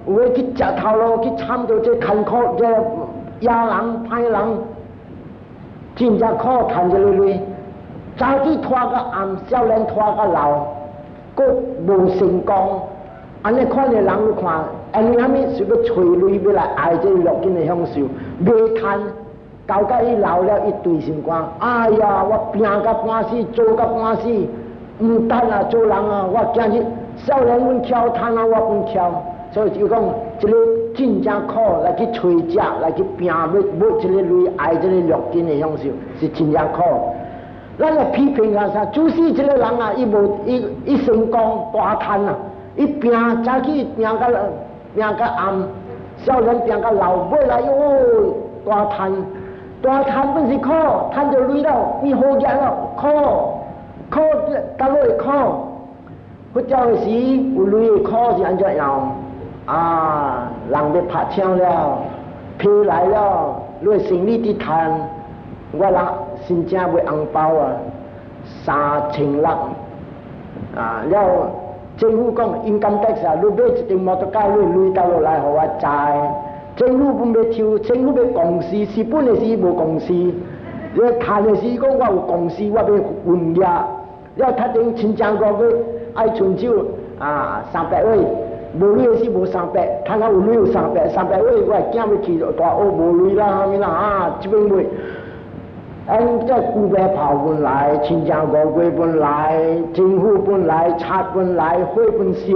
有的去食头路去参到这艰苦，这野人歹人，真正苦贪这个泪。早起拖到暗，少年拖到老，佫无成功。安尼款的人你看，安尼阿咪是要找泪要来爱这落紧的享受，未贪，到甲伊老了，伊对心肝，哎呀，我拼甲半死，做甲半死，唔等啊，做人啊，我今日少年阮挑贪啊，我不挑，所以就讲一个真正苦来去找食，来去拼，要这个泪爱这个落紧的享受，是真正苦。咱来批评啊啥，就是这个人啊，伊成功大贪啊，伊拼早起拼到暗，少年拼到老，尾来哟大贪本是苦，贪着累了，伊好业了，苦到落会苦，佛教的时有累的苦是安怎样？啊，人要拍枪了，批来了，落生理的贪，我人。真正买红包啊，3600啊！了政府讲应金得啥，你买一顶摩托车，你累到落来，互我知。政府不要抽，政府要公司，是本的是无公司。你谈的是讲我有公司，我要运业。了确定亲像个月爱春酒啊，300位，无累是无300，看下有累有300位，我惊要去大学无累啦，哈咪啦啊，这边买。按这古白跑本来，亲像5月本来，政府本来，拆本来，火本烧，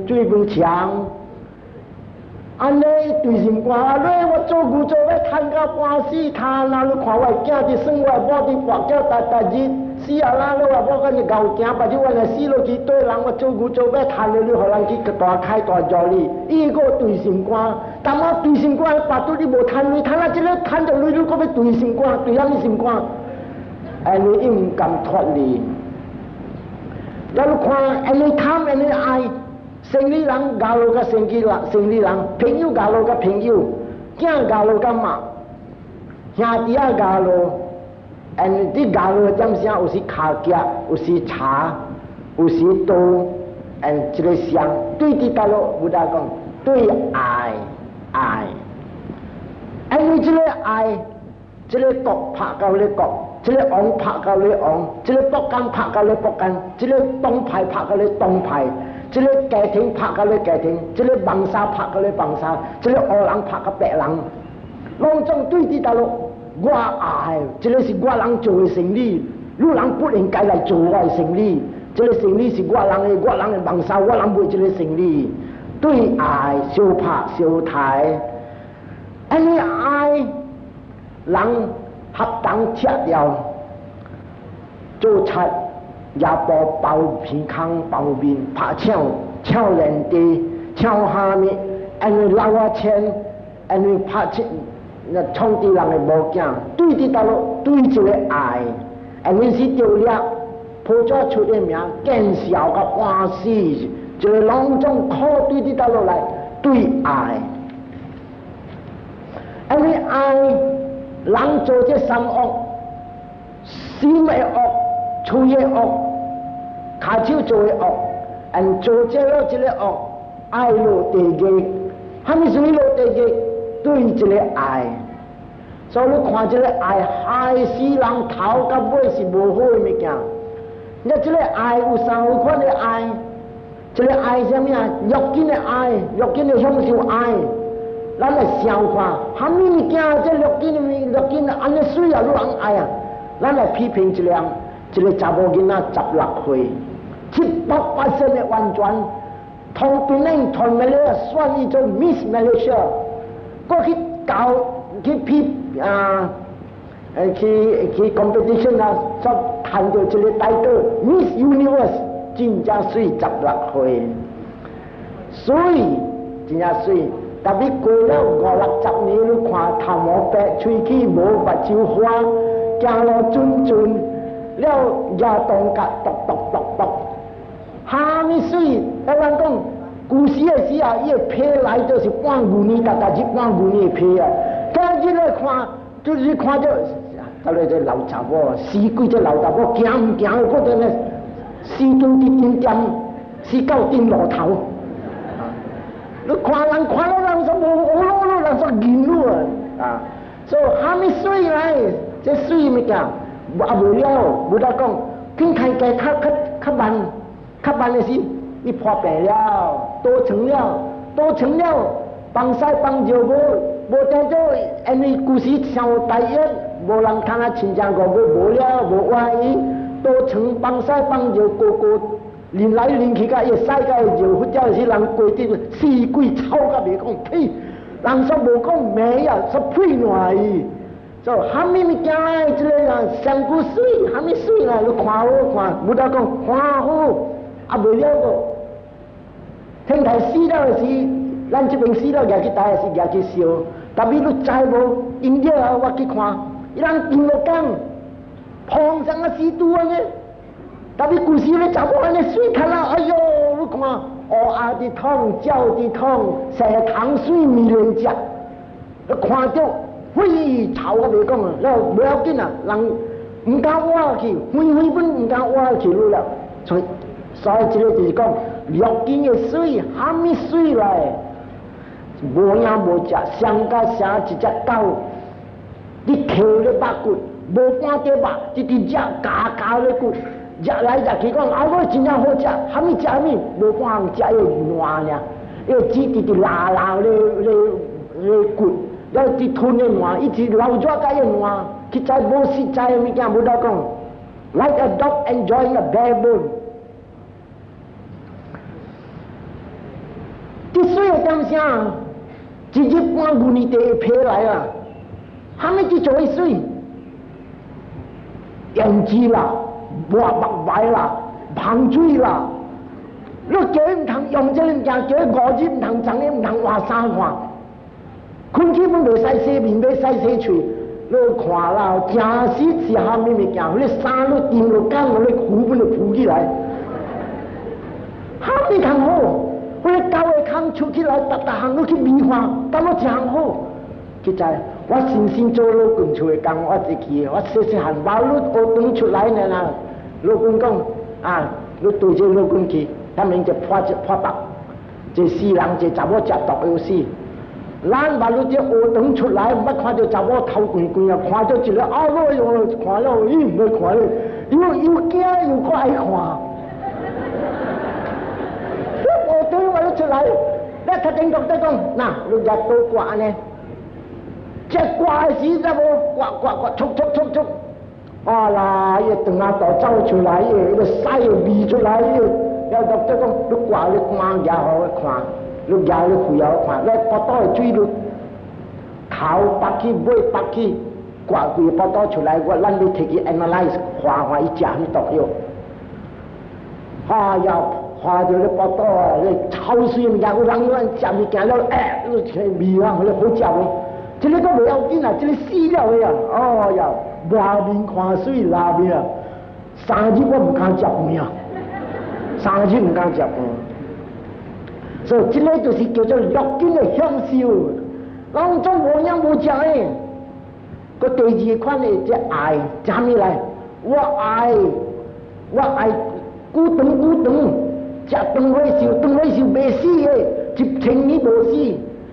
水本强。安尼对心肝，我做牛做要赚到半死，贪啊！你看我囝伫生活，我伫跋筊，逐日死啊啦！你话我跟你牛行，或者我来死落去对人，我做牛做马赚了，你互人去大开大做你，伊个对心肝，但我对心肝，把到你无赚你，赚啊这个赚到你，你搁要对心肝，对咱的心肝，安尼伊唔敢脱离。咱看安尼贪安尼爱，生理人交流甲生理人，朋友交流甲朋友，囝交流甲妈，兄弟啊交流。你交流点啥？有时卡夹，有时茶，有时刀，这个香，对的大陆不大讲，对爱，你这个爱，这个国拍到你国，这个王拍到你王，这个国干拍到你国干，这个东派拍到你东派，这个家庭拍到你家庭，这个帮沙拍到你帮沙，这个黑人拍到白人，拢总对的大陆。我爱，这个是我人做的生意，你人不应该来做我的生意。这个生意是我人的忙烧，我人卖这个生意。对爱相拍相抬，你爱人合当吃掉，做菜也包皮康包面，拍抢人地，抢下面，你捞我钱，你拍钱。那创地人的无囝，对的道路，对这个爱，你是丢了，破咗出的名，见笑个欢喜，就拢总靠对的道路来对爱，你爱人做这三恶，心的恶，嘴的恶，骹手做的恶，做这了这个恶，爱落地基，还没水落地基。对这个爱，所以你看这个爱害死人头到尾是无好的物件。那这个爱有三有款的爱，这个爱什么啊？肉紧的爱，肉紧的享受爱。咱来想看，什么物件这肉紧的安尼水啊，你人爱啊？咱来批评一个查某囡仔16岁，700%的完全，同平人同埋咧选伊做 Miss Malaysia。我去搞去去 competition 啊，所谈到这个大刀 Miss Universe 真正水16岁，水真正水，特别过了50-60年，你看头毛白，喙齿无目睭花，走路准，了牙洞甲咚，哈咪水，咱讲。古时的时候，伊的皮来就是半牛年，大是半牛年的皮啊。今日来看，就是看到，到来这老查某，死鬼这老查某，行唔行？嗰阵呢，死中啲顶点，死到顶路头。你看人说我人说银路啊，所以虾米水来，这水物件，也无了，无得讲，偏开价较慢的是。伊破病了，多成了，帮西帮就无得做，你故事上第一，无人看啊亲像个无了，无怀疑，多成帮西帮就个连来连去，甲伊世界就或者是人规定死鬼臭甲袂讲屁，人说无讲美啊，说屁烂伊，所以虾米物件来，这个啊香菇水，虾米水来，你看好看，无得讲看好，啊袂了个。天台死了的时，咱这边死了举去台的是举去烧，但是你知无？因了啊，我去看，伊人定了讲，碰上个死拄安尼，但是故事咧查某安尼水看啦，哎哟，你看，乌鸭的痛，鸟的痛，蛇糖水米连食，你看到非吵我袂讲啊，了不要紧啊，人唔敢挖去，分本唔敢挖去了，所以这个就是讲。肉紧的水，虾米水来？无影无食，上甲啥一只狗，你扣咧肉骨，无半点肉，一直食夹咧骨，食来食去讲，啊，我真正好食，虾米食虾米，无半项食伊烂呀，伊只直拉咧骨，了直吞咧烂，一直流抓甲伊烂，实在无实在的物件，无得讲 ，like a dog enjoying a bare bone。这水会点啥？直接半牛年地皮来啊！虾米去做水？胭脂啦、抹目牌啦，碰水啦。你叫伊唔通用这物件，叫伊5日唔通长，伊唔通换衫看。困起本袂使洗面，袂使洗嘴，你看啦，真死吃下面物件，你衫你掂落干，你裤本就浮起来，哈你通好。我咧狗的空出起来，逐项你去美化，感觉真好。实在，我新做老公厝的工，我自己，我细汉把你学堂出来呢啦。老公讲啊，你对这老公去，他们就破白，这死人这查某食毒有死。咱把你这学堂出来，捌看到查某头滚滚啊，看到一个啊，我用看了，伊唔要看咧，又惊又搁爱看。学堂我都出来，咱他顶讲得讲，嗱，你日都挂呢，这挂时怎么挂，冲，啊啦，一顿啊道走出来，一个屎又味出来，要得讲你挂你光也好看。你牙你肥又看，你腹肚的水你头拔起尾拔起，刮规腹肚出来，咱你摕去 analyze 看伊食啥毒药。呀，看到你腹肚啊，你臭水物件，有人食物件了，你听味啊，你好食哦。这个都袂要紧啊，这个死了的啊，哦呀，外面看水，内面啊，3日我唔敢食饭啊，3日唔敢食饭。所以这个就是叫做肉紧的享受，咱做无样无食的。个第二款的这爱，怎么来？我爱久长，吃长火烧袂死的，1000年无死。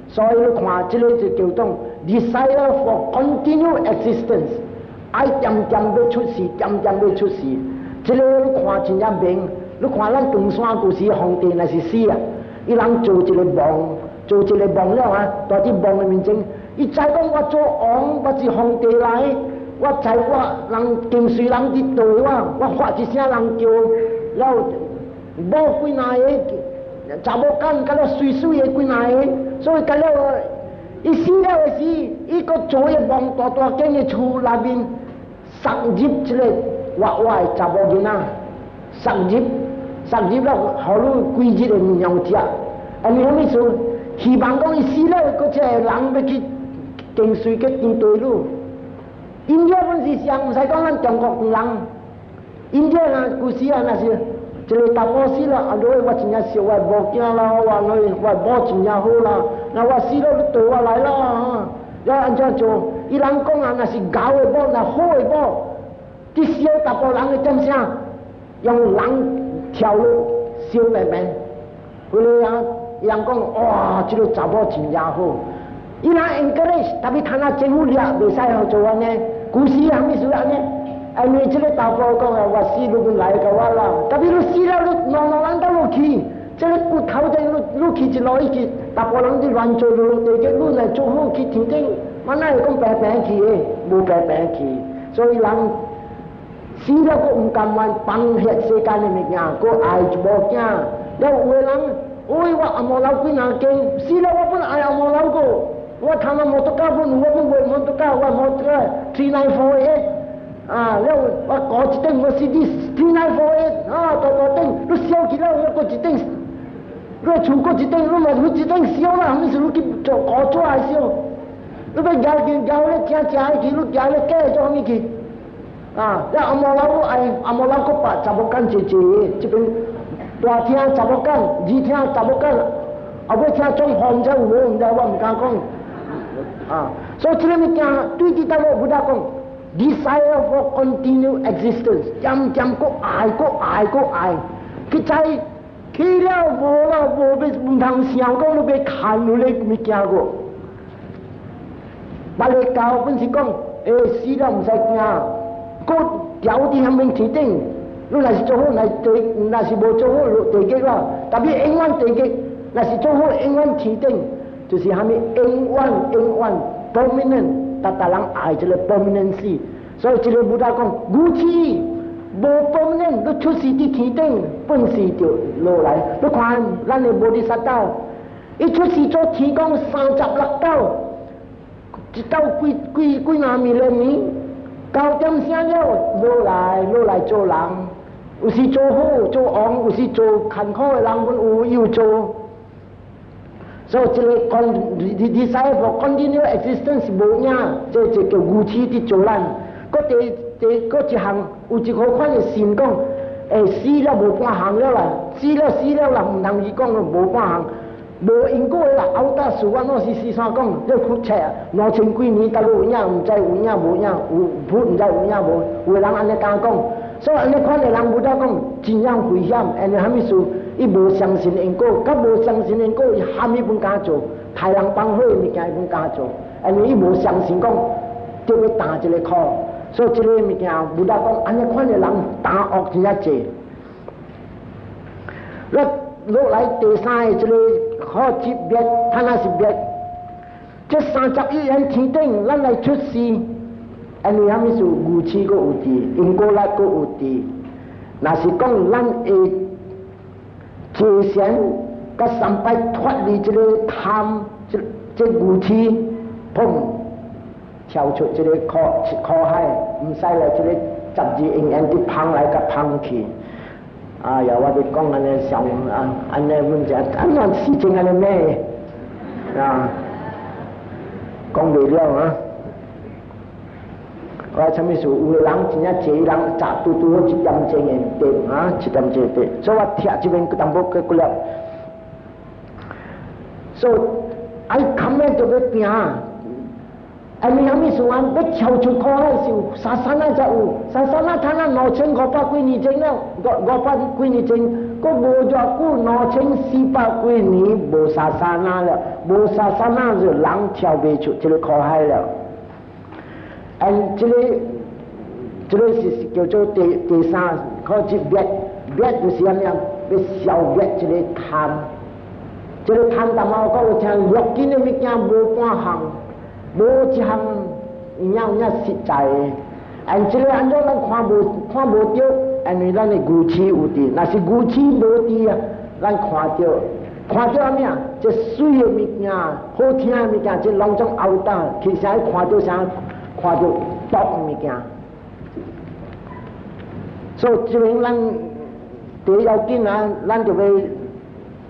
所以你看，这个就叫做 desire for continued existence， 爱渐渐要出世，这个你看真正明，你看咱长山故事，皇帝那是死啊。伊人做一个梦了啊！在啲梦的面前，伊知讲我做王，我是皇帝来，我知我人经随人伫对我发一声人叫，了无几哪个查某干，甲了水的几哪个，所以甲了伊死了的时，伊个做一梦大间的厝内面，塞入一个活的查某囡仔，塞入了，互你几日的鸟食，你什么意思？希望讲伊死了，搁这人要去跟随去颠对路。印度本是上，唔使讲咱中国人，印度啊，故事啊，那是一个查某死了，啊，我真正笑，我无惊啦，我某真正好啦，那我死了，你对我来啦，要安怎做？伊人讲啊，那是狗的某，那好的某，这小查甫人的点啥？用人跳路小妹妹，后来啊，伊人讲哇，这个查某真正好。伊人 encourage， 特别看那政府掠，袂使好做安尼。故事还没说安尼，因为这个查甫讲啊，我死你不来甲我啦。特别你死了，你人到落去，这个骨头在你去一路一去，查甫人伫乱做路地个，你来做好去天顶，我哪会讲平去的，无平去。所以人死了，佫唔甘愿放遐世间的物件，佫爱一无囝。了有的人，我阿毛老几若间，死了我本爱阿毛老个。我谈到摩托车本，我本袂摩托车，我摩托车3948啊，了我搞一顶我 CD 3948啊，大顶，你烧起了，我搁一顶，你厝搁一顶，你嘛去一顶烧啦，毋是你去做搞纸来烧，你要摇咧听去，你摇咧假做啥物去？啊，了阿毛老阿毛老个把查某干一这边大厅查某干，二厅查某干，后尾听中风才有无，毋知我毋敢讲。啊，所以这个物件对伫搭我不大讲 ，desire for continued existence， 渐个爱，去在去了无啦，无要唔通想讲你要看你咧物件个，把你教本是讲，死了唔使惊，个调伫下面天顶，你若是做好来地，若是无做好地基啦，特别永远地基，若是做好永远天顶。就是下面永远 permanent， 大人爱这个 permanency， 所以这个武大讲，武器无 permanent， 你出世伫天顶，本事就落来。你看咱的摩利萨岛，伊出世做天公36斗，一斗几哪米年， 9点声了，落来做人，有时做好做王，有时做坎坷的人，阮有做。所以这个desire for continual existence 无影，这叫无耻的做人。嗰一项有一个款的神讲，死了无半项了啦，死了啦，唔通伊讲无半项。无因果啦，后大事我是四三讲，你去查2000几年，大陆有影，唔知有影无影，有不唔知有影无，有人安尼讲，所以安尼款的人无得讲真正危险，安尼虾米事，伊无相信因果，甲无相信因果，伊虾米本敢做，害人帮火的物件伊本敢做，安尼伊无相信讲，就要担一个苦，所以这个物件无得讲，安尼款的人担恶真正济。落来第三个这个可级别，他那是别，这30亿人天顶，咱来出世，安尼虾米事无耻个有地，因果力个有地，那是讲咱会节省甲3摆脱离这个贪，这无耻，砰，跳出这个苦海，唔使来这个12因缘的芳来甲芳去。哎呀，我哋讲安尼上安尼问题，安那事情安尼咩啊？讲袂了啊！我啥物事？有个人真正济人砸拄好1点钟的电啊，1点钟的，所以我听这边淡薄过了。所以I command to be 拼。安尼虾米事啊？要跳出苦海是有，沙山啊才有，沙山啊摊啊2500几年前了，500几年前，佫无偌久2400几年无沙山啊了，无沙山啊就人跳袂出这个苦海了。这个是叫做第三，可是灭就是安尼样，要消灭这个贪，这个贪淡薄讲有听落紧的物件无半项。无一项有影实在的，这个安怎咱看无着，因为咱的愚痴有伫，若是愚痴无伫啊，咱看着安尼啊，这水的物件、好听的物件，这拢总后打，其实看着啥？看着毒的物件。所以这边咱第一要紧啊，咱就要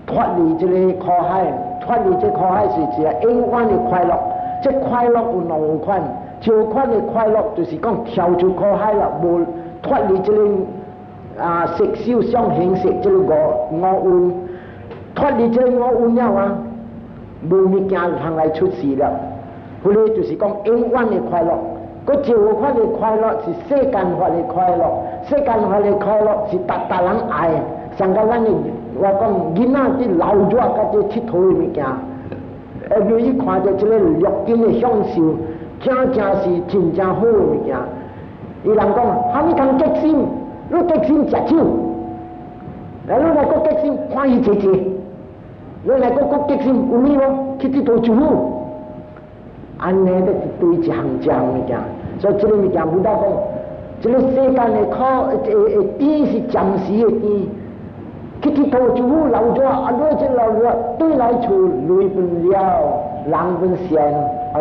脱离这个苦海，脱离这苦海是一个永远的快乐。这快乐有两款，一款的快乐就是讲跳出苦海了，无脱离这个色受想行识这个五蕴，脱离这个五蕴了啊，无物件通来出世了。迄个就是讲永远的快乐。佫一款的快乐是世间法的快乐，世间法的快乐是达人爱，像甲咱的我讲囡仔伫老热甲伫佚佗的物件。如伊看到这个绿金的享受，真是真正好的物件。伊人讲，虾米通激心？你激心食酒，来你来个激心欢喜姐姐，你来个激心有咩无？去佚佗酒府，安尼都一堆一项物件。所以这个物件不得讲，这个世间的苦甜是暂时的甜。去佚佗就好流咗，你这流咗对来厝累分了，人分善，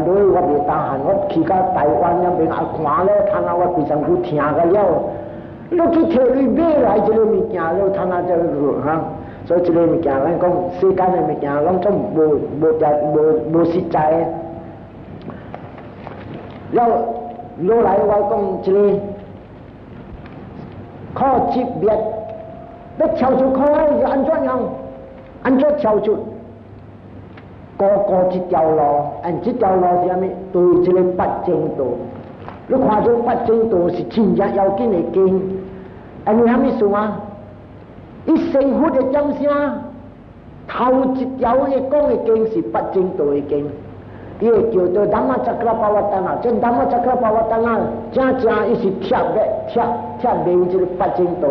你我袂当闲，我去到台湾那边看了，看到我非常有听个了，你去摕你买来这个物件，你看到这个哈，所以这个物件咱讲世间的物件，拢总无实在。了落来我讲这个靠级别。要跳出苦海是安怎样？安怎跳出？个一条路，这条路是啥物？对这个八正道。你看这八正道是真正要紧的经，因为啥物事啊？伊成佛的讲声，头一条的讲的经是八正道的经，伊会叫做达摩扎克拉巴瓦达那。这达摩扎克拉巴瓦达那，正伊是贴明这个八正道。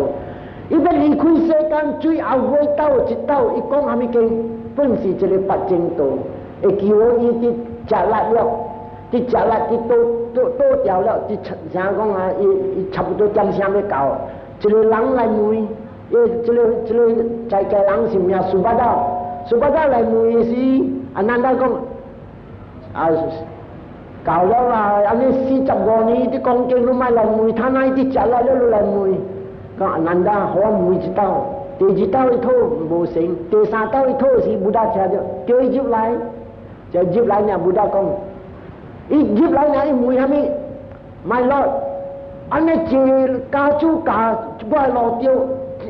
伊要离开世间，最后尾斗一斗，伊讲虾米经？本是一个八正道，会叫我伊伫食力了，伫食力伫倒掉了，伫啥讲啊？伊差不多点声要到，一个人来问，这个在家人是名苏巴达来问是难道讲搞了啦，安尼40年啲讲经都买来梅，他那啲食来都来梅，讲难得好梅一刀，第二刀一拖无成，第三刀一拖是不大吃着，叫伊入来，就入来呢不大讲，伊入来呢伊梅下面买落，安尼一家主家我落掉，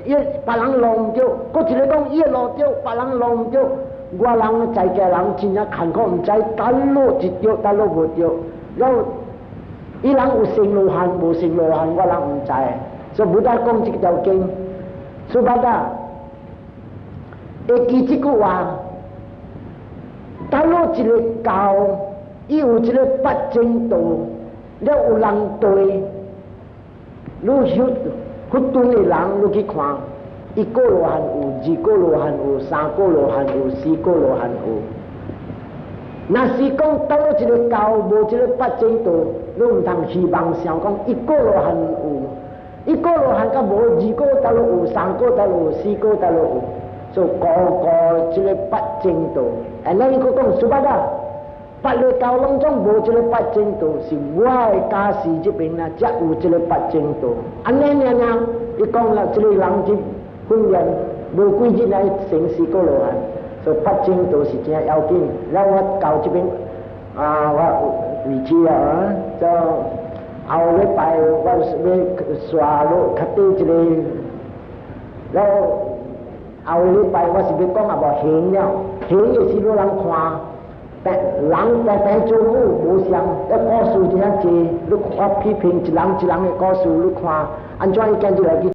伊别人落唔掉，嗰一个讲伊落掉，别人落唔掉。我人在家人真正看可唔知，打落一掉，打落无掉。然后伊人有成罗汉，无成罗汉，我人唔知。所以不但讲这条经，说白了，会记这句话，打落一个教，伊有一个八正道，了有人对，你去顿的人，你去看。1个罗汉有，2个罗汉有，3个罗汉有，4个罗汉有。若是讲到了一个教，无一个八正道，你唔通希望想讲1个罗汉有，1个罗汉甲无2个倒落有，3个倒落有，4个倒落有，所以个个一个八正道。咱个讲说白了，八个教拢总无一个八正道，是我的家事这边呢，才有一个八正道。安尼呢，伊讲了，一个人就。训练无几日来成4个罗汉，所以八正道是真要紧。然后我到这边我位置就后礼拜我要刷落较低一个，然后后礼拜我是要讲无行了，行的是让人看，但人白做好无相，要故事真济，你我批评一人的故事，你看安怎伊今日来去。